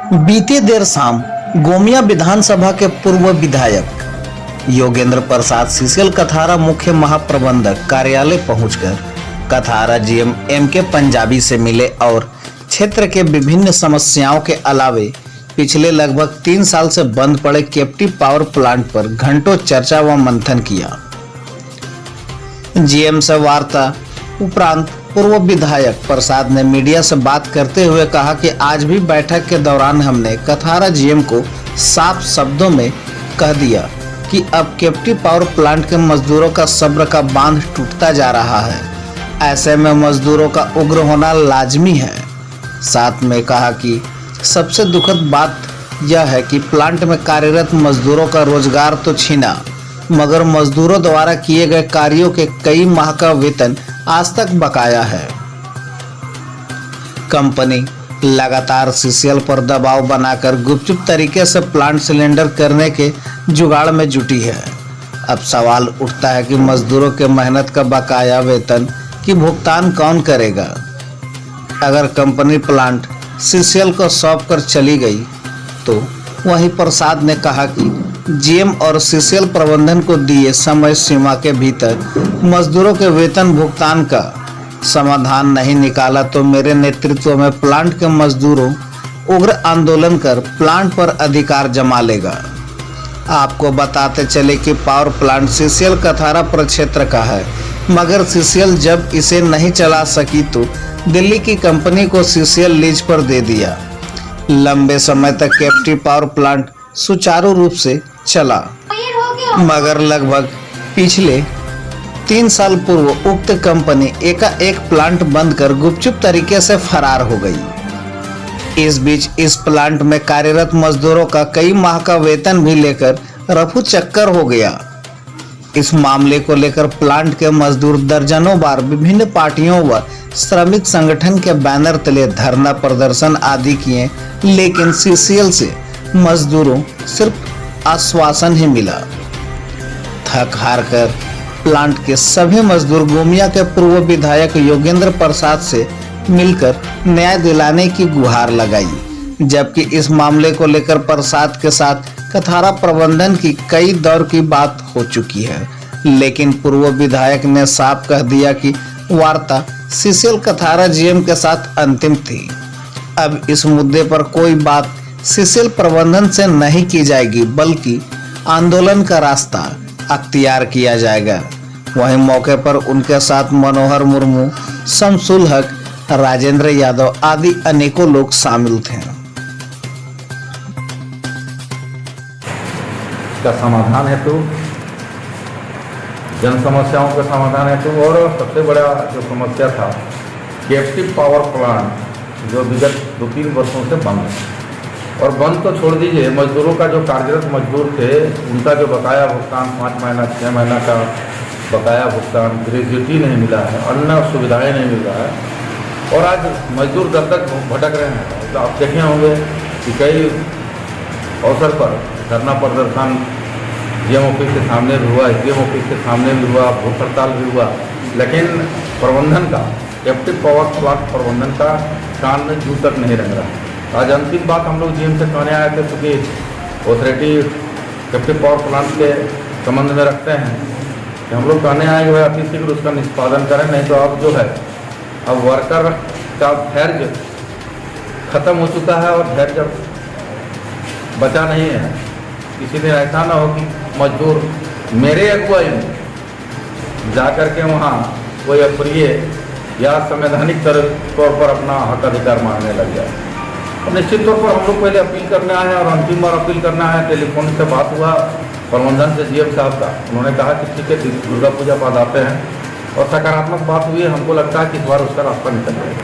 बीती देर शाम गोमिया विधानसभा के पूर्व विधायक योगेंद्र प्रसाद सीसीएल कथारा मुख्य महाप्रबंधक कार्यालय पहुंचकर कथारा जीएम एम.के. पंजाबी से मिले और क्षेत्र के विभिन्न समस्याओं के अलावे पिछले लगभग 3 साल से बंद पड़े कैप्टिव पावर प्लांट पर घंटों चर्चा व मंथन किया। जीएम से वार्ता उपरांत पूर्व विधायक प्रसाद ने मीडिया से बात करते हुए कहा कि आज भी बैठक के दौरान हमने कथारा जीएम को साफ शब्दों में कह दिया कि अब कैप्टिव पावर प्लांट के मजदूरों का सब्र का बांध टूटता जा रहा है। ऐसे में मजदूरों का उग्र होना लाजमी है। साथ में कहा कि सबसे दुखद बात यह है कि प्लांट में कार्यरत मजदूरों का रोजगार तो छीना, मगर मजदूरों द्वारा किए गए कार्यों के कई माह का वेतन आज तक बकाया है। कंपनी लगातार सीसीएल पर दबाव बनाकर गुपचुप तरीके से प्लांट सिलेंडर करने के जुगाड़ में जुटी है। अब सवाल उठता है कि मजदूरों के मेहनत का बकाया वेतन की भुगतान कौन करेगा। अगर कंपनी प्लांट सीसीएल को सौंप कर चली गई तो वहीं प्रसाद ने कहा कि जीएम और सीसीएल प्रबंधन को दिए समय सीमा के भीतर मजदूरों के वेतन भुगतान का समाधान नहीं निकाला तो मेरे नेतृत्व में प्लांट के मजदूरों उग्र आंदोलन कर प्लांट पर अधिकार जमा लेगा। आपको बताते चले कि पावर प्लांट सीसीएल कथारा प्रक्षेत्र का है, मगर सीसीएल जब इसे नहीं चला सकी तो दिल्ली की कंपनी को सीसीएल लीज पर दे दिया। लंबे समय तक कैप्टिव पावर प्लांट सुचारू रूप से चला, मगर लगभग पिछले 3 साल पूर्व उक्त कंपनी एकाएक प्लांट बंद कर गुपचुप तरीके से फरार हो गई। इस बीच इस प्लांट में कार्यरत मजदूरों का कई माह का वेतन भी लेकर रफू चक्कर हो गया। इस मामले को लेकर प्लांट के मजदूर दर्जनों बार विभिन्न पार्टियों व श्रमिक संगठन के बैनर तले धरना प्रदर्शन आदि किए, लेकिन सीसीएल से मजदूरों सिर्फ आश्वासन ही मिला। थक हार कर प्लांट के सभी मजदूर गोमिया के पूर्व विधायक योगेंद्र प्रसाद से मिलकर न्याय दिलाने की गुहार लगाई, जबकि इस मामले को लेकर प्रसाद के साथ कथारा प्रबंधन की कई दौर की बात हो चुकी है, लेकिन पूर्व विधायक ने साफ कह दिया कि वार्ता सीसीएल कथारा जीएम के साथ अंतिम थी। अब इस मुद्दे पर कोई बात सीसीएल प्रबंधन से नहीं की जाएगी, बल्कि आंदोलन का रास्ता अख्तियार किया जाएगा। वहीं मौके पर उनके साथ मनोहर मुर्मू, शमसुल हक, राजेंद्र यादव आदि अनेकों लोग शामिल थे। का समाधान हेतु, जन समस्याओं के समाधान हेतु और सबसे बड़ा जो समस्या था कैप्टिव पावर प्लांट जो विगत 2-3 वर्षों से बंद है। और बंद तो छोड़ दीजिए, मजदूरों का जो कार्यरत मजदूर थे उनका जो बकाया भुगतान 5 महीना 6 महीना का बकाया भुगतान, ग्रेजुएटी नहीं मिला है, अन्य सुविधाएं नहीं मिल रहा है और आज मजदूर दर तक भटक रहे हैं। तो आप देखे होंगे कि कई अवसर पर धरना प्रदर्शन जीएम ऑफिस के सामने भी हुआ, एसडीएम ऑफिस के सामने भी हुआ, भूख हड़ताल भी हुआ, लेकिन प्रबंधन का, कैप्टिव पावर प्लांट प्रबंधन का कान में जू तक नहीं रंग रहा। आज अंतिम बात हम लोग जीएम से कहने आए थे, क्योंकि अथॉरिटी कैप्टिव पावर प्लांट के संबंध में रखते हैं कि हम लोग कहने आए कि भाई अति शीघ्र उसका निष्पादन करें, नहीं तो अब जो है अब वर्कर का धैर्य खत्म हो चुका है और धैर्य बचा नहीं है। किसी दिन ऐसा ना हो कि मजदूर मेरे अगुवाई में जाकर के वहाँ कोई अप्रिय या संवैधानिक तौर पर अपना हक अधिकार मांगने लग जाए। और निश्चित तौर पर हम लोग पहले अपील करने आए हैं और अंतिम बार अपील करना है। टेलीफोन से बात हुआ प्रबंधन से जीएम साहब का, उन्होंने कहा कि ठीक है दुर्गा पूजा बाद आते हैं और सकारात्मक बात हुई है। हमको लगता है कि इस बार उसका रास्ता निकल जाएगा।